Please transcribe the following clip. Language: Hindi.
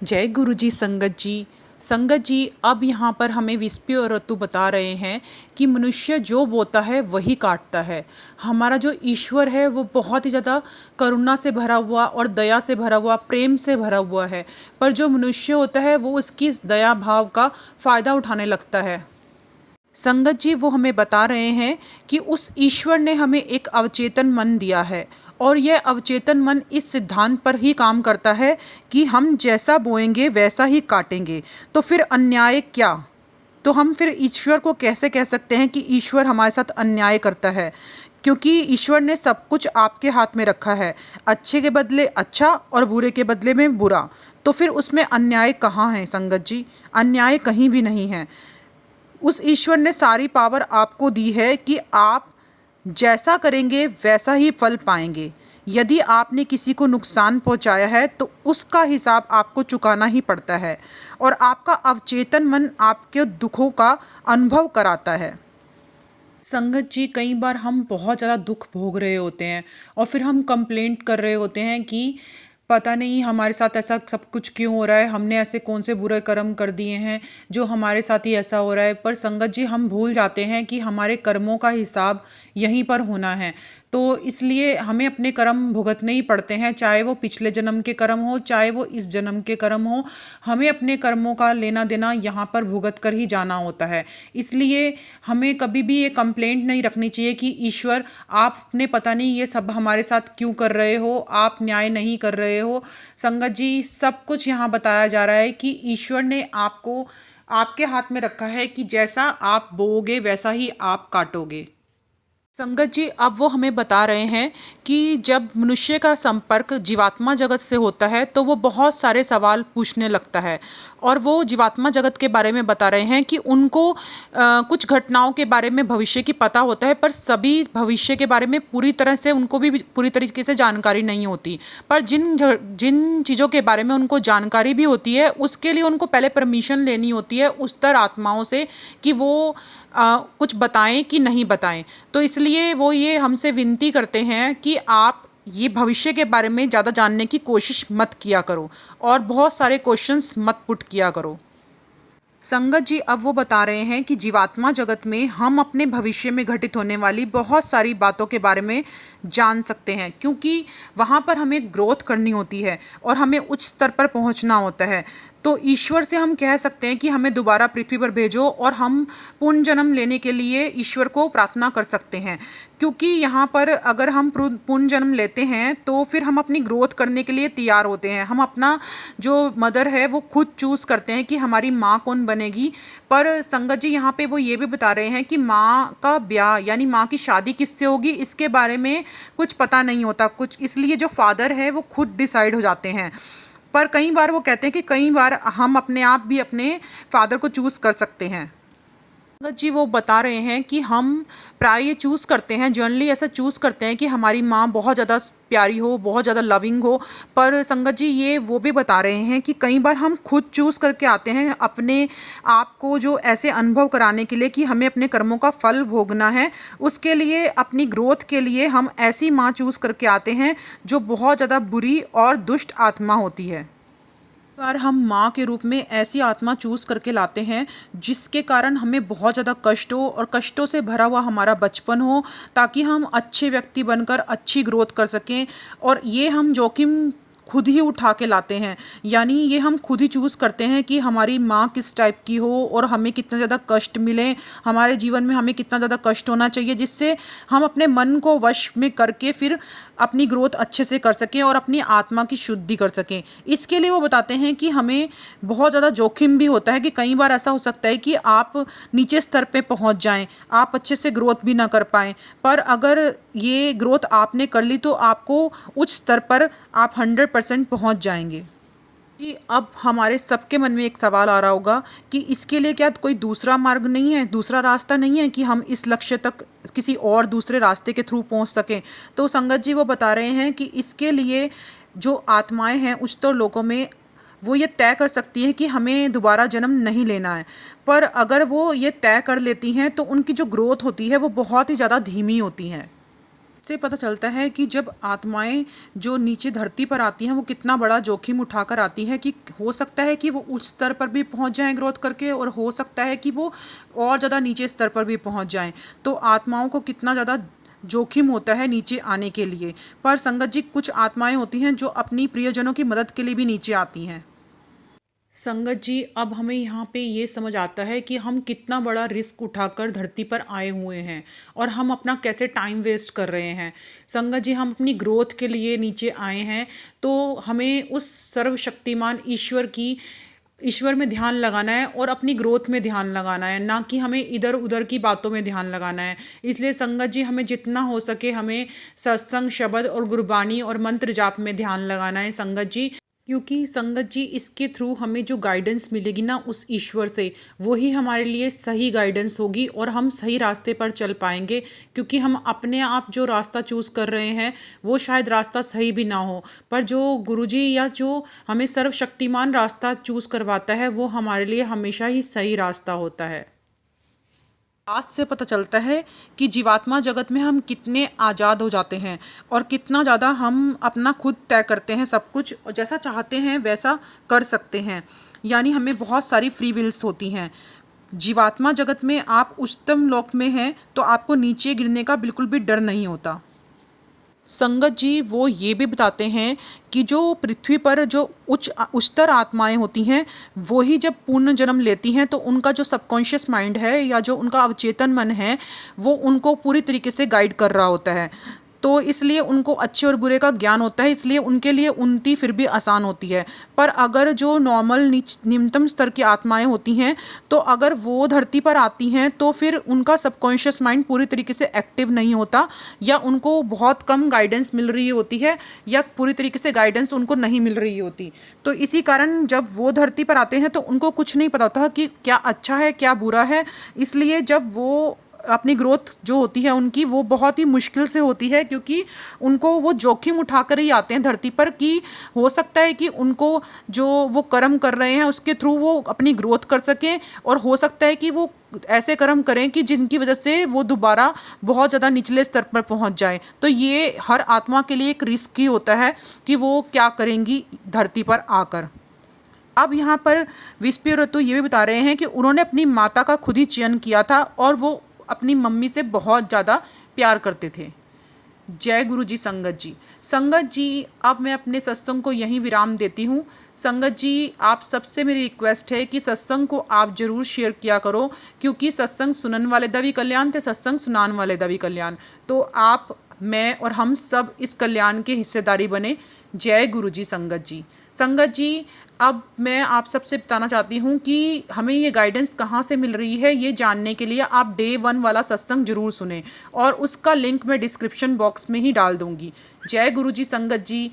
जय गुरु जी। संगत जी अब यहाँ पर हमें विस्पी और ऋतु बता रहे हैं कि मनुष्य जो बोता है वही काटता है। हमारा जो ईश्वर है वो बहुत ही ज़्यादा करुणा से भरा हुआ और दया से भरा हुआ, प्रेम से भरा हुआ है। पर जो मनुष्य होता है वो उसकी इस दया भाव का फ़ायदा उठाने लगता है। संगत जी वो हमें बता रहे हैं कि उस ईश्वर ने हमें एक अवचेतन मन दिया है और यह अवचेतन मन इस सिद्धांत पर ही काम करता है कि हम जैसा बोएंगे वैसा ही काटेंगे। तो फिर अन्याय क्या? तो हम फिर ईश्वर को कैसे कह सकते हैं कि ईश्वर हमारे साथ अन्याय करता है? क्योंकि ईश्वर ने सब कुछ आपके हाथ में रखा है, अच्छे के बदले अच्छा और बुरे के बदले में बुरा। तो फिर उसमें अन्याय कहाँ है संगत जी? अन्याय कहीं भी नहीं है। उस ईश्वर ने सारी पावर आपको दी है कि आप जैसा करेंगे वैसा ही फल पाएंगे। यदि आपने किसी को नुकसान पहुंचाया है तो उसका हिसाब आपको चुकाना ही पड़ता है और आपका अवचेतन मन आपके दुखों का अनुभव कराता है। संगत जी कई बार हम बहुत ज़्यादा दुख भोग रहे होते हैं और फिर हम कंप्लेंट कर रहे होते हैं कि पता नहीं हमारे साथ ऐसा सब कुछ क्यों हो रहा है, हमने ऐसे कौन से बुरे कर्म कर दिए हैं जो हमारे साथ ही ऐसा हो रहा है। पर संगत जी हम भूल जाते हैं कि हमारे कर्मों का हिसाब यहीं पर होना है। तो इसलिए हमें अपने कर्म भुगतने ही पड़ते हैं, चाहे वो पिछले जन्म के कर्म हो चाहे वो इस जन्म के कर्म हो। हमें अपने कर्मों का लेना देना यहाँ पर भुगत कर ही जाना होता है। इसलिए हमें कभी भी ये कंप्लेंट नहीं रखनी चाहिए कि ईश्वर आपने पता नहीं ये सब हमारे साथ क्यों कर रहे हो, आप न्याय नहीं कर रहे हो। संगत जी सब कुछ यहाँ बताया जा रहा है कि ईश्वर ने आपको आपके हाथ में रखा है कि जैसा आप बोओगे वैसा ही आप काटोगे। संगत जी अब वो हमें बता रहे हैं कि जब मनुष्य का संपर्क जीवात्मा जगत से होता है तो वो बहुत सारे सवाल पूछने लगता है और वो जीवात्मा जगत के बारे में बता रहे हैं कि उनको कुछ घटनाओं के बारे में भविष्य की पता होता है, पर सभी भविष्य के बारे में पूरी तरह से उनको भी पूरी तरीके से जानकारी नहीं होती। पर जिन जिन चीज़ों के बारे में उनको जानकारी भी होती है उसके लिए उनको पहले परमिशन लेनी होती है उस्तर आत्माओं से कि वो कुछ बताएं कि नहीं बताएं। तो इसलिए वो ये हमसे विनती करते हैं कि आप ये भविष्य के बारे में ज़्यादा जानने की कोशिश मत किया करो और बहुत सारे क्वेश्चंस मत पुट किया करो। संगत जी अब वो बता रहे हैं कि जीवात्मा जगत में हम अपने भविष्य में घटित होने वाली बहुत सारी बातों के बारे में जान सकते हैं, क्योंकि वहाँ पर हमें ग्रोथ करनी होती है और हमें उच्च स्तर पर पहुँचना होता है। तो ईश्वर से हम कह सकते हैं कि हमें दोबारा पृथ्वी पर भेजो और हम पुण्य जन्म लेने के लिए ईश्वर को प्रार्थना कर सकते हैं। क्योंकि यहाँ पर अगर हम पुण्य जन्म लेते हैं तो फिर हम अपनी ग्रोथ करने के लिए तैयार होते हैं। हम अपना जो मदर है वो खुद चूज़ करते हैं कि हमारी माँ कौन बनेगी। पर संगत जी यहाँ पे वो ये भी बता रहे हैं कि माँ का ब्याह यानी माँ की शादी किससे होगी इसके बारे में कुछ पता नहीं होता कुछ, इसलिए जो फादर है वो खुद डिसाइड हो जाते हैं। पर कई बार वो कहते हैं कि कई बार हम अपने आप भी अपने फादर को चूज़ कर सकते हैं। संगत जी वो बता रहे हैं कि हम प्राय ये चूज़ करते हैं, जनरली ऐसा चूज़ करते हैं कि हमारी माँ बहुत ज़्यादा प्यारी हो, बहुत ज़्यादा लविंग हो। पर संगत जी ये वो भी बता रहे हैं कि कई बार हम खुद चूज़ करके आते हैं अपने आप को जो ऐसे अनुभव कराने के लिए कि हमें अपने कर्मों का फल भोगना है। उसके लिए अपनी ग्रोथ के लिए हम ऐसी माँ चूज़ करके आते हैं जो बहुत ज़्यादा बुरी और दुष्ट आत्मा होती है। बार हम माँ के रूप में ऐसी आत्मा चूज़ करके लाते हैं जिसके कारण हमें बहुत ज़्यादा कष्ट हो और कष्टों से भरा हुआ हमारा बचपन हो, ताकि हम अच्छे व्यक्ति बनकर अच्छी ग्रोथ कर सकें। और ये हम जोखिम खुद ही उठा के लाते हैं, यानी ये हम खुद ही चूज़ करते हैं कि हमारी माँ किस टाइप की हो और हमें कितना ज़्यादा कष्ट मिले, हमारे जीवन में हमें कितना ज़्यादा कष्ट होना चाहिए जिससे हम अपने मन को वश में करके फिर अपनी ग्रोथ अच्छे से कर सकें और अपनी आत्मा की शुद्धि कर सकें। इसके लिए वो बताते हैं कि हमें बहुत ज़्यादा जोखिम भी होता है कि कई बार ऐसा हो सकता है कि आप नीचे स्तर पे पहुंच जाएं, आप अच्छे से ग्रोथ भी ना कर पाएं। पर अगर ये ग्रोथ आपने कर ली तो आपको उच्च स्तर पर आप 100% पहुंच जाएंगे। जी अब हमारे सबके मन में एक सवाल आ रहा होगा कि इसके लिए क्या कोई दूसरा मार्ग नहीं है, दूसरा रास्ता नहीं है कि हम इस लक्ष्य तक किसी और दूसरे रास्ते के थ्रू पहुंच सकें। तो संगत जी वो बता रहे हैं कि इसके लिए जो आत्माएं हैं उच्चतर लोकों में वो ये तय कर सकती है कि हमें दोबारा जन्म नहीं लेना है। पर अगर वो ये तय कर लेती हैं तो उनकी जो ग्रोथ होती है वो बहुत ही ज़्यादा धीमी होती है। इससे पता चलता है कि जब आत्माएं जो नीचे धरती पर आती हैं वो कितना बड़ा जोखिम उठाकर आती हैं, कि हो सकता है कि वो उच्च स्तर पर भी पहुंच जाएं ग्रोथ करके, और हो सकता है कि वो और ज़्यादा नीचे स्तर पर भी पहुंच जाएं। तो आत्माओं को कितना ज़्यादा जोखिम होता है नीचे आने के लिए। पर संगत जी, कुछ आत्माएं होती हैं जो अपनी प्रियजनों की मदद के लिए भी नीचे आती हैं। संगत जी, अब हमें यहाँ पे ये समझ आता है कि हम कितना बड़ा रिस्क उठाकर धरती पर आए हुए हैं और हम अपना कैसे टाइम वेस्ट कर रहे हैं। संगत जी, हम अपनी ग्रोथ के लिए नीचे आए हैं, तो हमें उस सर्वशक्तिमान ईश्वर में ध्यान लगाना है और अपनी ग्रोथ में ध्यान लगाना है, ना कि हमें इधर उधर की बातों में ध्यान लगाना है। इसलिए संगत जी, हमें जितना हो सके हमें सत्संग, शब्द और गुरबानी और मंत्र जाप में ध्यान लगाना है संगत जी। क्योंकि संगत जी, इसके थ्रू हमें जो गाइडेंस मिलेगी ना उस ईश्वर से, वही हमारे लिए सही गाइडेंस होगी और हम सही रास्ते पर चल पाएंगे। क्योंकि हम अपने आप जो रास्ता चूज़ कर रहे हैं वो शायद रास्ता सही भी ना हो, पर जो गुरुजी या जो हमें सर्वशक्तिमान रास्ता चूज़ करवाता है वो हमारे लिए हमेशा ही सही रास्ता होता है। आज से पता चलता है कि जीवात्मा जगत में हम कितने आज़ाद हो जाते हैं और कितना ज़्यादा हम अपना खुद तय करते हैं, सब कुछ और जैसा चाहते हैं वैसा कर सकते हैं। यानी हमें बहुत सारी फ्री विल्स होती हैं। जीवात्मा जगत में आप उच्चतम लोक में हैं तो आपको नीचे गिरने का बिल्कुल भी डर नहीं होता। संगत जी, वो ये भी बताते हैं कि जो पृथ्वी पर जो उच्चतर आत्माएं होती हैं, वो ही जब पूर्ण जन्म लेती हैं तो उनका जो सबकॉन्शियस माइंड है या जो उनका अवचेतन मन है, वो उनको पूरी तरीके से गाइड कर रहा होता है। तो इसलिए उनको अच्छे और बुरे का ज्ञान होता है, इसलिए उनके लिए उन्नति फिर भी आसान होती है। पर अगर जो नॉर्मल निम्नतम स्तर की आत्माएं होती हैं, तो अगर वो धरती पर आती हैं तो फिर उनका सबकॉन्शियस माइंड पूरी तरीके से एक्टिव नहीं होता, या उनको बहुत कम गाइडेंस मिल रही होती है, या पूरी तरीके से गाइडेंस उनको नहीं मिल रही होती। तो इसी कारण जब वो धरती पर आते हैं तो उनको कुछ नहीं पता होता कि क्या अच्छा है क्या बुरा है। इसलिए जब वो अपनी ग्रोथ जो होती है उनकी, वो बहुत ही मुश्किल से होती है, क्योंकि उनको वो जोखिम उठाकर ही आते हैं धरती पर, कि हो सकता है कि उनको जो वो कर्म कर रहे हैं उसके थ्रू वो अपनी ग्रोथ कर सकें, और हो सकता है कि वो ऐसे कर्म करें कि जिनकी वजह से वो दोबारा बहुत ज़्यादा निचले स्तर पर पहुंच जाए। तो ये हर आत्मा के लिए एक रिस्क ही होता है कि वो क्या करेंगी धरती पर आकर। अब यहाँ पर विस्पी ऋतु ये भी बता रहे हैं कि उन्होंने अपनी माता का खुद ही चयन किया था और वो अपनी मम्मी से बहुत ज़्यादा प्यार करते थे। जय गुरु जी संगत जी। संगत जी, अब मैं अपने सत्संग को यहीं विराम देती हूँ। संगत जी, आप सबसे मेरी रिक्वेस्ट है कि सत्संग को आप ज़रूर शेयर किया करो, क्योंकि सत्संग सुनन वाले दा भी कल्याण ते सत्संग सुनान वाले दा भी कल्याण। तो आप, मैं और हम सब इस कल्याण के हिस्सेदारी बने। जय गुरु जी संगत जी। संगत जी, अब मैं आप सबसे बताना चाहती हूँ कि हमें ये गाइडेंस कहाँ से मिल रही है, ये जानने के लिए आप डे 1 वाला सत्संग जरूर सुने, और उसका लिंक मैं डिस्क्रिप्शन बॉक्स में ही डाल दूँगी। जय गुरु जी संगत जी।